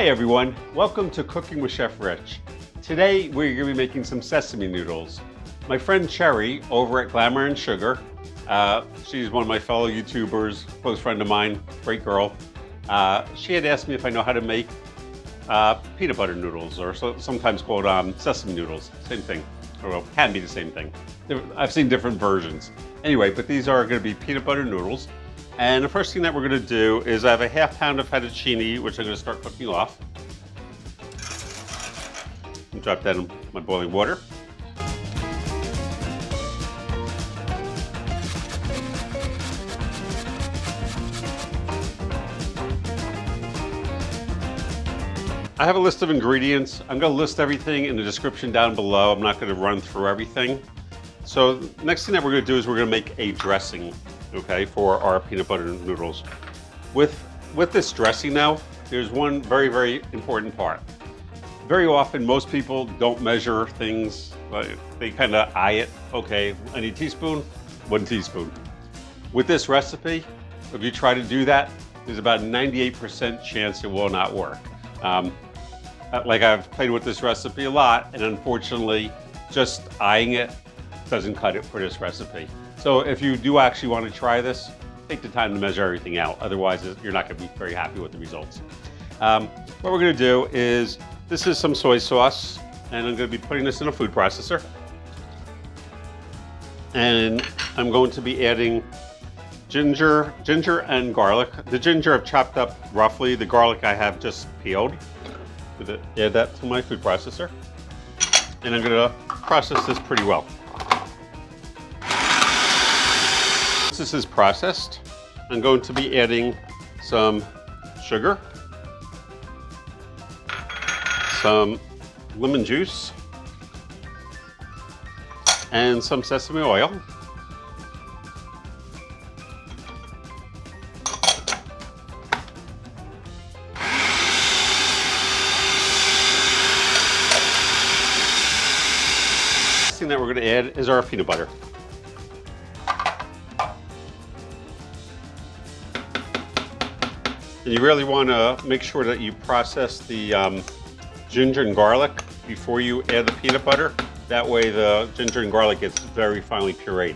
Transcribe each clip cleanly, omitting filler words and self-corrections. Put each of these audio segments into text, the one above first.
Hi everyone, welcome to Cooking with Chef Rich. Today we're going to be making some sesame noodles. My friend Cherry over at Glamour and Sugar, she's one of my fellow YouTubers, close friend of mine, great girl. She had asked me if I know how to make peanut butter noodles, or sometimes called sesame noodles, same thing, or well, can be the same thing. I've seen different versions. Anyway, but these are going to be peanut butter noodles. And the first thing that we're going to do is I have a ½ pound of fettuccine, which I'm going to start cooking off. And drop that in my boiling water. I have a list of ingredients. I'm going to list everything in the description down below. I'm not going to run through everything. So the next thing that we're going to do is we're going to make a dressing, okay, for our peanut butter noodles. With this dressing now, there's one very, very important part. Very often, most people don't measure things. They kind of eye it. Okay, I need a teaspoon, 1 teaspoon. With this recipe, if you try to do that, there's about a 98% chance it will not work. Like I've played with this recipe a lot, and unfortunately, just eyeing it doesn't cut it for this recipe. So if you do actually want to try this, take the time to measure everything out. Otherwise, you're not going to be very happy with the results. What we're going to do is, this is some soy sauce, and I'm going to be putting this in a food processor. And I'm going to be adding ginger and garlic. The ginger I've chopped up roughly. The garlic I have just peeled. I'm going to add that to my food processor. And I'm going to process this pretty well. Once this is processed, I'm going to be adding some sugar, some lemon juice, and some sesame oil. Next thing that we're going to add is our peanut butter. And you really want to make sure that you process the ginger and garlic before you add the peanut butter. That way the ginger and garlic gets very finely pureed.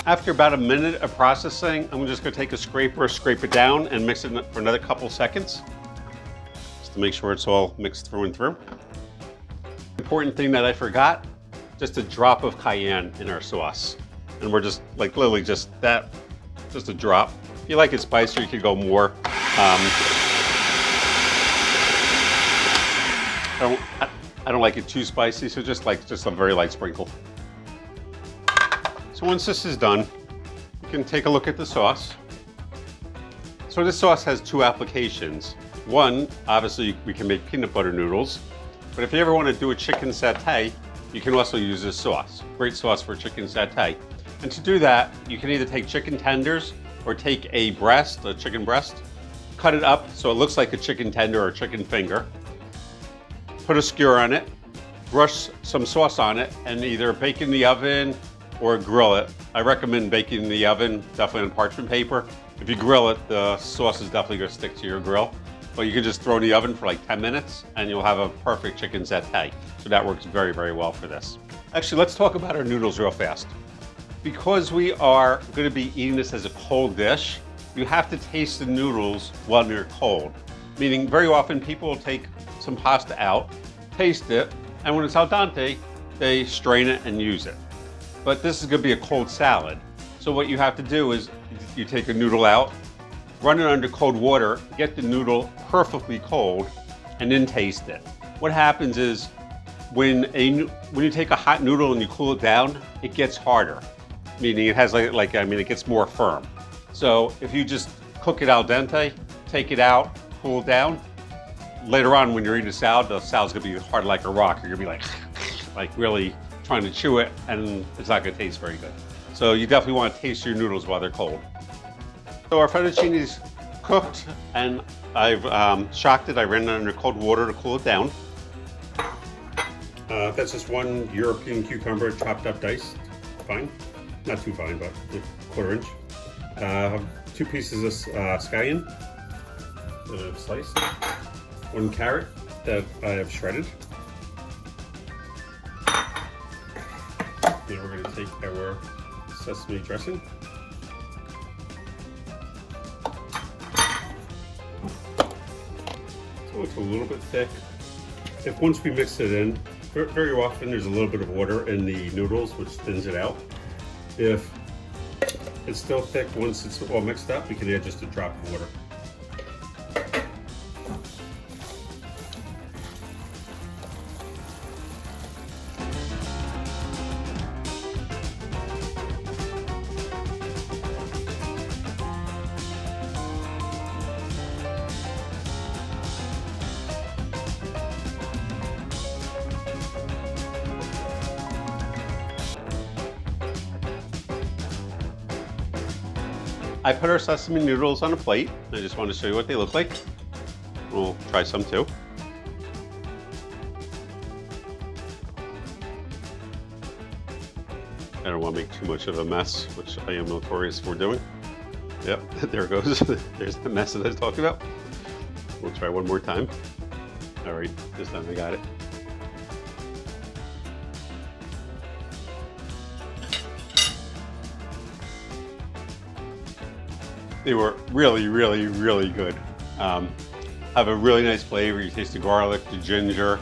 After about a minute of processing, I'm just going to take a scraper, scrape it down, and mix it for another couple seconds, just to make sure it's all mixed through and through. Important thing that I forgot, just a drop of cayenne in our sauce. And we're just like literally just that, just a drop. If you like it spicier, you could go more. I don't like it too spicy, so just a very light sprinkle. So once this is done, you can take a look at the sauce. So this sauce has 2 applications. One, obviously we can make peanut butter noodles, but if you ever want to do a chicken satay, you can also use this sauce. Great sauce for chicken satay. And to do that, you can either take chicken tenders or take a chicken breast, cut it up so it looks like a chicken tender or a chicken finger, put a skewer on it, brush some sauce on it, and either bake in the oven or grill it. I recommend baking in the oven, definitely on parchment paper. If you grill it, the sauce is definitely going to stick to your grill. But you can just throw in the oven for like 10 minutes and you'll have a perfect chicken satay. So that works very, very well for this. Actually, let's talk about our noodles real fast. Because we are going to be eating this as a cold dish, you have to taste the noodles while they're cold. Meaning very often people will take some pasta out, taste it, and when it's al dente, they strain it and use it. But this is going to be a cold salad. So what you have to do is you take a noodle out, run it under cold water, get the noodle perfectly cold, and then taste it. What happens is when you take a hot noodle and you cool it down, it gets harder. Meaning it has it gets more firm. So if you just cook it al dente, take it out, cool it down, later on when you're eating the salad's gonna be hard like a rock. You're gonna be like really trying to chew it, and it's not gonna taste very good. So you definitely want to taste your noodles while they're cold. So our fettuccine's cooked, and I've shocked it. I ran it under cold water to cool it down. That's just 1 European cucumber chopped up diced, fine. not too fine, but like quarter inch. 2 pieces of scallion that I've sliced. 1 carrot that I have shredded. Then we're going to take our sesame dressing. So it's a little bit thick. If once we mix it in, very often there's a little bit of water in the noodles, which thins it out. If it's still thick once it's all mixed up, we can add just a drop of water. I put our sesame noodles on a plate. I just want to show you what they look like. We'll try some too. I don't want to make too much of a mess, which I am notorious for doing. Yep, there it goes. There's the mess that I was talking about. We'll try one more time. All right, this time I got it. They were really, really, really good. Have a really nice flavor. You taste the garlic, the ginger,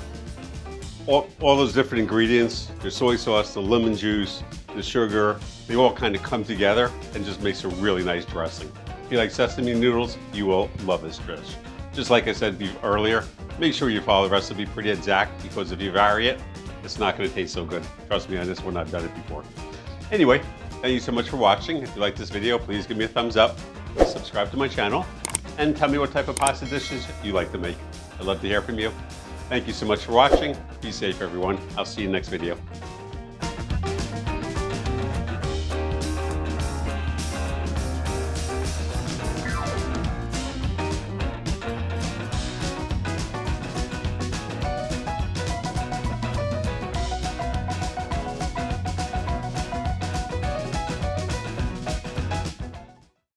all those different ingredients, the soy sauce, the lemon juice, the sugar, they all kind of come together and just makes a really nice dressing. If you like sesame noodles, you will love this dish. Just like I said earlier, make sure you follow the recipe pretty exact, because if you vary it, it's not going to taste so good. Trust me on this one, I've done it before. Anyway, thank you so much for watching. If you like this video, please give me a thumbs up. Please subscribe to my channel and tell me what type of pasta dishes you like to make. I'd love to hear from you. Thank you so much for watching. Be safe, everyone. I'll see you in the next video.